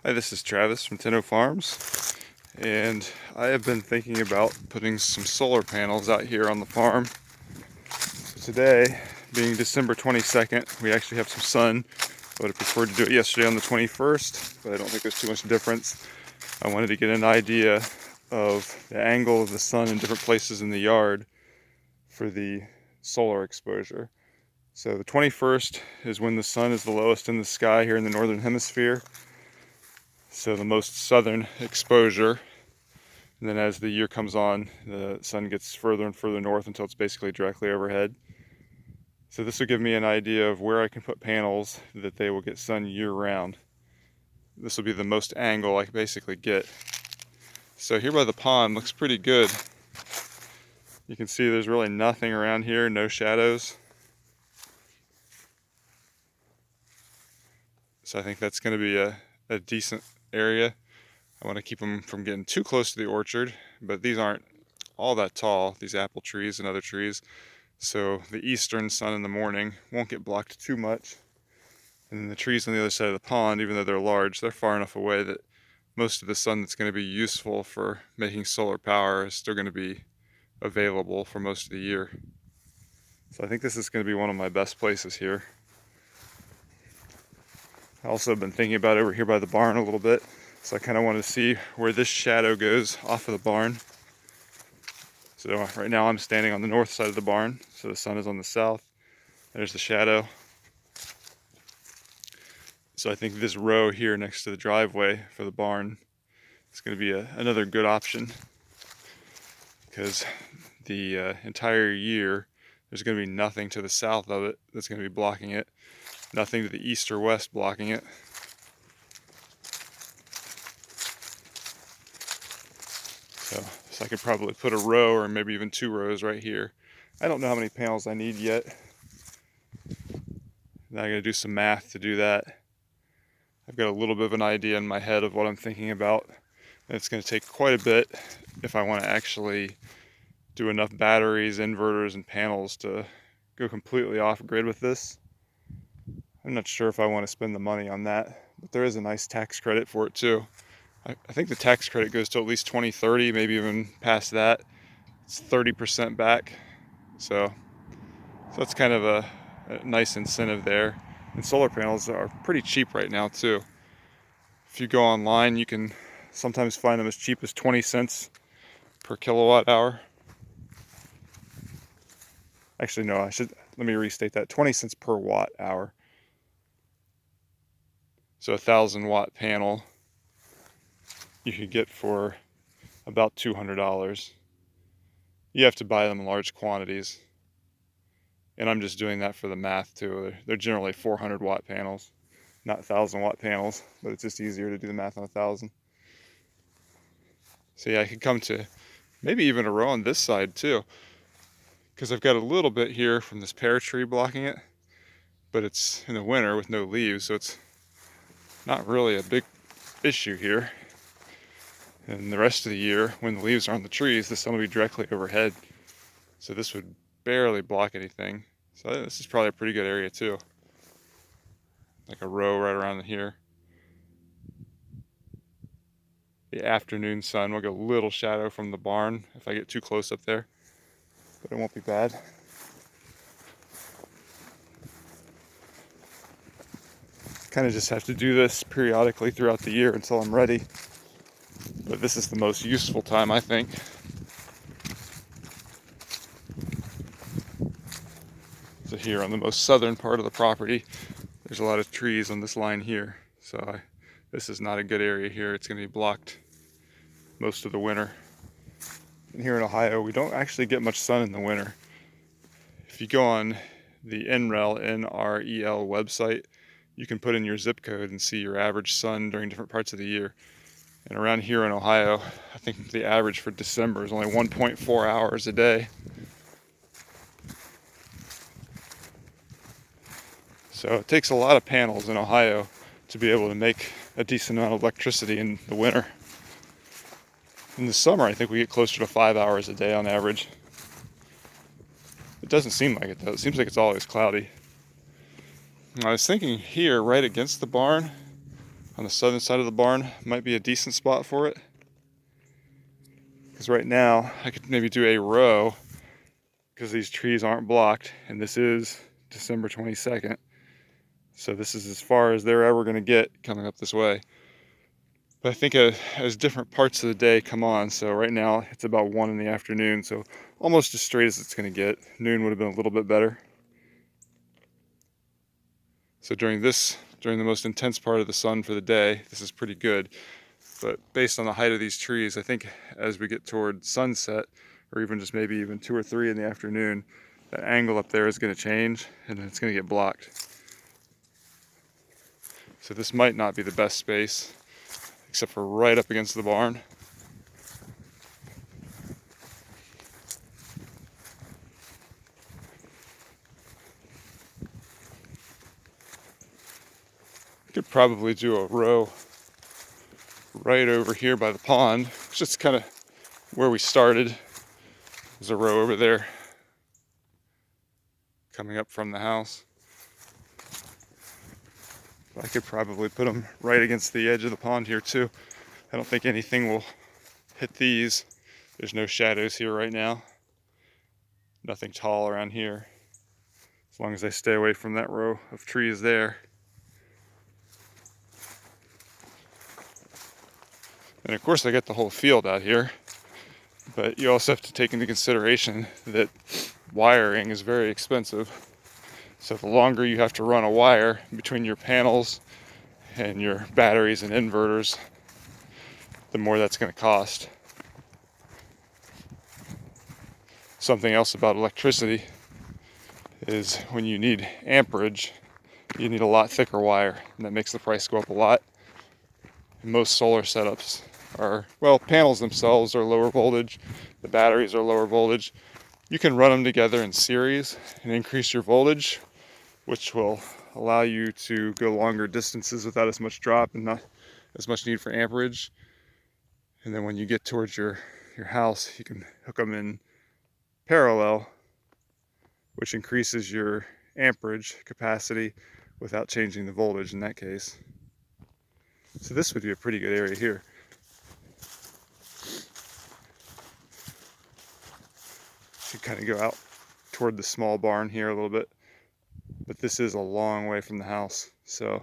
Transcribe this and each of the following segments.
Hi, this is Travis from Tenno Farms, and I have been thinking about putting some solar panels out here on the farm. So today, being December 22nd, we actually have some sun. I would have preferred to do it yesterday on the 21st, but I don't think there's too much difference. I wanted to get an idea of the angle of the sun in different places in the yard for the solar exposure. So the 21st is when the sun is the lowest in the sky here in the northern hemisphere. So the most southern exposure, and then as the year comes on, the sun gets further and further north until it's basically directly overhead. So this will give me an idea of where I can put panels that they will get sun year round. This will be the most angle I can basically get. So here by the pond looks pretty good. You can see there's really nothing around here, no shadows. So I think that's going to be a decent area. I want to keep them from getting too close to the orchard, but these aren't all that tall, these apple trees and other trees. So the eastern sun in the morning won't get blocked too much. And then the trees on the other side of the pond, even though they're large, they're far enough away that most of the sun that's going to be useful for making solar power is still going to be available for most of the year. So I think this is going to be one of my best places here. I also have been thinking about over here by the barn a little bit. So I kind of want to see where this shadow goes off of the barn. So right now I'm standing on the north side of the barn, so the sun is on the south. There's the shadow. So I think this row here next to the driveway for the barn is going to be another good option, because the entire year there's going to be nothing to the south of it that's going to be blocking it, nothing to the east or west blocking it. So I could probably put a row or maybe even two rows right here. I don't know how many panels I need yet. Now I'm going to do some math to do that. I've got a little bit of an idea in my head of what I'm thinking about. And it's going to take quite a bit if I want to actually do enough batteries, inverters, and panels to go completely off grid with this. I'm not sure if I want to spend the money on that, but there is a nice tax credit for it too. I think the tax credit goes to at least 2030, maybe even past that. It's 30% back. So that's kind of a nice incentive there. And solar panels are pretty cheap right now too. If you go online, you can sometimes find them as cheap as 20 cents per kilowatt hour. Actually, no, let me restate that. 20 cents per watt hour. So a 1,000-watt panel you could get for about $200. You have to buy them in large quantities. And I'm just doing that for the math too. They're generally 400-watt panels, not 1,000-watt panels, but it's just easier to do the math on 1,000. So yeah, I could come to maybe even a row on this side too, because I've got a little bit here from this pear tree blocking it, but it's in the winter with no leaves, so it's not really a big issue here. And the rest of the year, when the leaves are on the trees, the sun will be directly overhead, so this would barely block anything. So this is probably a pretty good area too, like a row right around here. The afternoon sun will get a little shadow from the barn if I get too close up there, but it won't be bad. Kind of just have to do this periodically throughout the year until I'm ready. But this is the most useful time, I think. So here on the most southern part of the property, there's a lot of trees on this line here. So this is not a good area here. It's going to be blocked most of the winter. And here in Ohio, we don't actually get much sun in the winter. If you go on the NREL, N-R-E-L website, you can put in your zip code and see your average sun during different parts of the year. And around here in Ohio, I think the average for December is only 1.4 hours a day. So it takes a lot of panels in Ohio to be able to make a decent amount of electricity in the winter. In the summer, I think we get closer to 5 hours a day on average. It doesn't seem like it though. It seems like it's always cloudy. I was thinking here, right against the barn, on the southern side of the barn might be a decent spot for it. Because right now I could maybe do a row because these trees aren't blocked, and this is December 22nd. So this is as far as they're ever going to get coming up this way. But I think as different parts of the day come on, so right now it's about 1 in the afternoon, so almost as straight as it's going to get. Noon would have been a little bit better. So during the most intense part of the sun for the day, this is pretty good. But based on the height of these trees, I think as we get toward sunset, or even just maybe even 2 or 3 in the afternoon, that angle up there is going to change and it's going to get blocked. So this might not be the best space, except for right up against the barn. I could probably do a row right over here by the pond. It's just kind of where we started. There's a row over there coming up from the house. I could probably put them right against the edge of the pond here too. I don't think anything will hit these. There's no shadows here right now. Nothing tall around here. As long as I stay away from that row of trees there. And of course I got the whole field out here, but you also have to take into consideration that wiring is very expensive. So the longer you have to run a wire between your panels and your batteries and inverters, the more that's going to cost. Something else about electricity is when you need amperage, you need a lot thicker wire, and that makes the price go up a lot. And most solar setups are, well, panels themselves are lower voltage, the batteries are lower voltage. You can run them together in series and increase your voltage, which will allow you to go longer distances without as much drop and not as much need for amperage. And then when you get towards your house, you can hook them in parallel, which increases your amperage capacity without changing the voltage in that case. So this would be a pretty good area here. You kind of go out toward the small barn here a little bit, but this is a long way from the house, so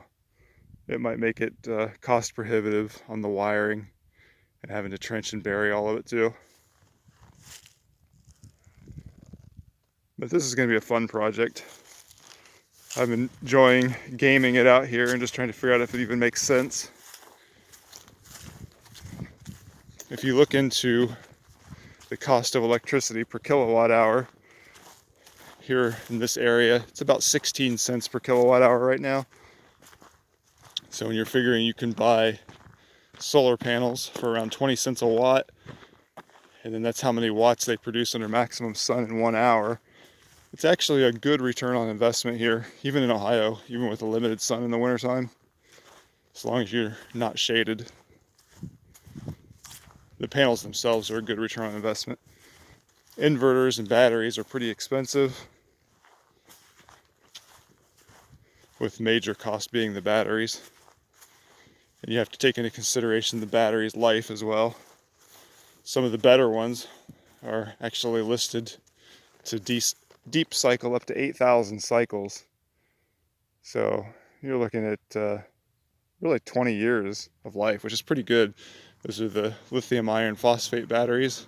it might make it cost prohibitive on the wiring and having to trench and bury all of it too. But this is going to be a fun project. I'm enjoying gaming it out here and just trying to figure out if it even makes sense. If you look into the cost of electricity per kilowatt hour here in this area, it's about 16 cents per kilowatt hour right now. So when you're figuring you can buy solar panels for around 20 cents a watt, and then that's how many watts they produce under maximum sun in 1 hour, it's actually a good return on investment here, even in Ohio, even with a limited sun in the wintertime, as long as you're not shaded. The panels themselves are a good return on investment. Inverters and batteries are pretty expensive, with major cost being the batteries. And you have to take into consideration the battery's life as well. Some of the better ones are actually listed to deep cycle up to 8,000 cycles. So you're looking at really 20 years of life, which is pretty good. Those are the lithium iron phosphate batteries.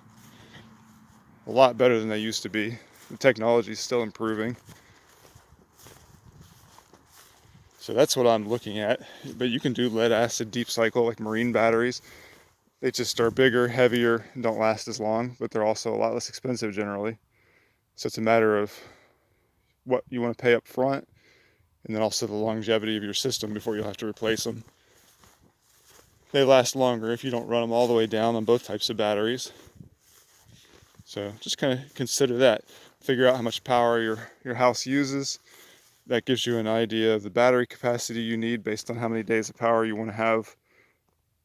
A lot better than they used to be. The technology is still improving. So that's what I'm looking at. But you can do lead acid deep cycle like marine batteries. They just are bigger, heavier, and don't last as long, but they're also a lot less expensive generally. So it's a matter of what you want to pay up front, and then also the longevity of your system before you'll have to replace them. They last longer if you don't run them all the way down on both types of batteries. So just kind of consider that. Figure out how much power your house uses. That gives you an idea of the battery capacity you need based on how many days of power you want to have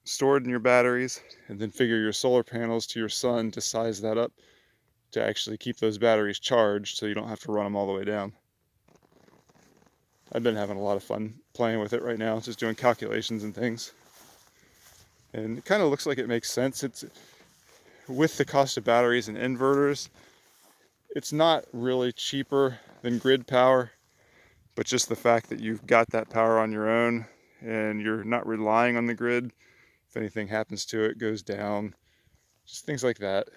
stored in your batteries, and then figure your solar panels to your sun to size that up to actually keep those batteries charged so you don't have to run them all the way down. I've been having a lot of fun playing with it right now, just doing calculations and things. And it kind of looks like it makes sense. It's with the cost of batteries and inverters, it's not really cheaper than grid power, but just the fact that you've got that power on your own and you're not relying on the grid. If anything happens to it, goes down, just things like that.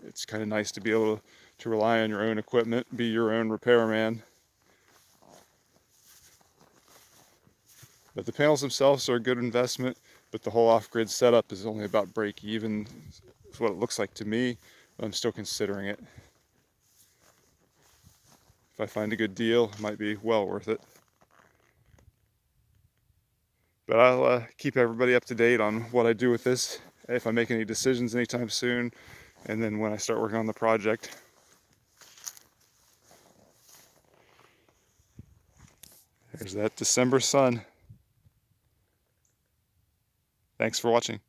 It's kind of nice to be able to rely on your own equipment, be your own repairman. But the panels themselves are a good investment, but the whole off-grid setup is only about break even. Is what it looks like to me, but I'm still considering it. If I find a good deal, it might be well worth it. But I'll keep everybody up to date on what I do with this, if I make any decisions anytime soon, and then when I start working on the project. There's that December sun. Thanks for watching.